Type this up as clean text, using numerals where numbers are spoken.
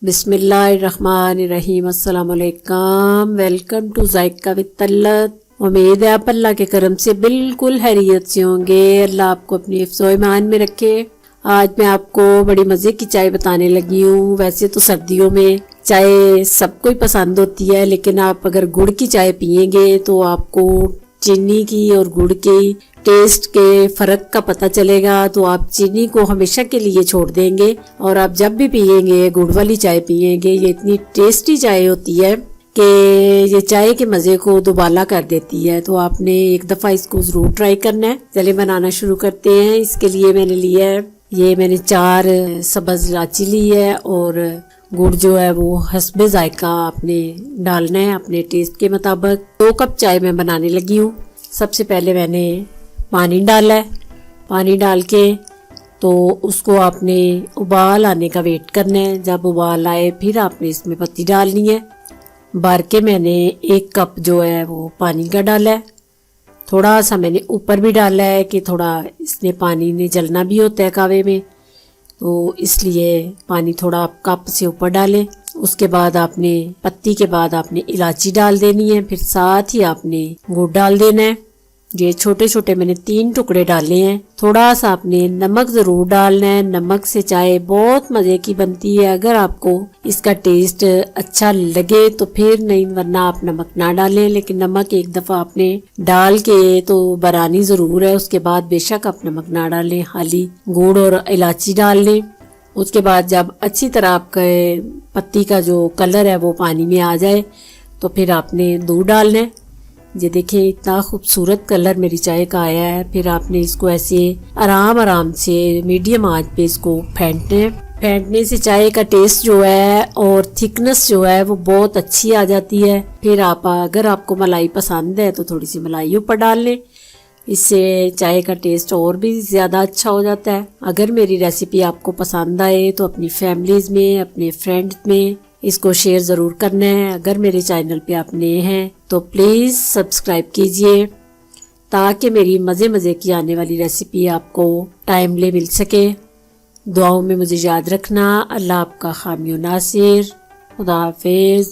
बिस्मिल्लाहिर्रहमानिर्रहीम। अस्सलाम वालेकुम। Welcome to JICA with तल्लत। उम्मीद है आप अल्लाह के करम से बिल्कुल खैरियत से होंगे। अल्लाह आपको अपनी हिफ्ज़ो ईमान में रखे। आज मैं आपको बड़ी मज़े की चाय बताने लगी हूँ। वैसे तो सर्दियों में चाय सबको ही पसंद होती है, लेकिन आप अगर गुड़ की चाय पियेंगे तो आपको चीनी की और गुड़ की टेस्ट के फर्क का पता चलेगा। तो आप चीनी को हमेशा के लिए छोड़ देंगे और आप जब भी पियेंगे गुड़ वाली चाय पियेंगे। ये इतनी टेस्टी चाय होती है कि ये चाय के मज़े को दुबाला कर देती है। तो आपने एक दफ़ा इसको ज़रूर ट्राई करना है। चलिए बनाना शुरू करते हैं। इसके लिए मैंने लिया है, ये मैंने 4 सब्ज़ इलायची ली है और गुड़ जो है वो हस्बे जायका आपने डालना है अपने टेस्ट के मुताबिक। 2 कप चाय मैं बनाने लगी हूँ। सबसे पहले मैंने पानी डाला है। पानी डाल के तो उसको आपने उबाल आने का वेट करना है। जब उबाल आए फिर आपने इसमें पत्ती डालनी है। भर के मैंने 1 कप जो है वो पानी का डाला है। थोड़ा सा मैंने ऊपर भी डाला है कि थोड़ा इसने पानी ने जलना भी होता है कावे में, तो इसलिए पानी थोड़ा आप कप से ऊपर डालें। उसके बाद आपने पत्ती के बाद आपने इलायची डाल देनी है। फिर साथ ही आपने गुड़ डाल देना है। ये छोटे छोटे मैंने 3 टुकड़े डाले हैं। थोड़ा सा आपने नमक जरूर डालना है। नमक से चाय बहुत मजे की बनती है। अगर आपको इसका टेस्ट अच्छा लगे तो फिर नहीं, वरना आप नमक ना डालें। लेकिन नमक एक दफा आपने डाल के तो बनानी जरूर है। उसके बाद बेशक आप नमक ना डालें, खाली गुड़ और इलायची डाल लें। उसके बाद जब अच्छी तरह आपका पत्ती का जो कलर है वो पानी में आ जाए तो फिर आपने दूध डालना है। ये देखिए इतना खूबसूरत कलर मेरी चाय का आया है। फिर आपने इसको ऐसे आराम आराम से मीडियम आंच पे इसको फेंटना है। फेंटने से चाय का टेस्ट जो है और थिकनेस जो है वो बहुत अच्छी आ जाती है। फिर आप अगर आपको मलाई पसंद है तो थोड़ी सी मलाई ऊपर डाल लें। इससे चाय का टेस्ट और भी ज़्यादा अच्छा हो जाता है। अगर मेरी रेसिपी आपको पसंद आए तो अपनी फैमिलीज़ में, अपने फ्रेंड्स में इसको शेयर ज़रूर करना है। अगर मेरे चैनल पे आप नए हैं तो प्लीज़ सब्सक्राइब कीजिए ताकि मेरी मज़े की आने वाली रेसिपी आपको टाइमली मिल सके। दुआओं में मुझे याद रखना। अल्लाह आपका हामी नासिर। खुदा हाफिज़।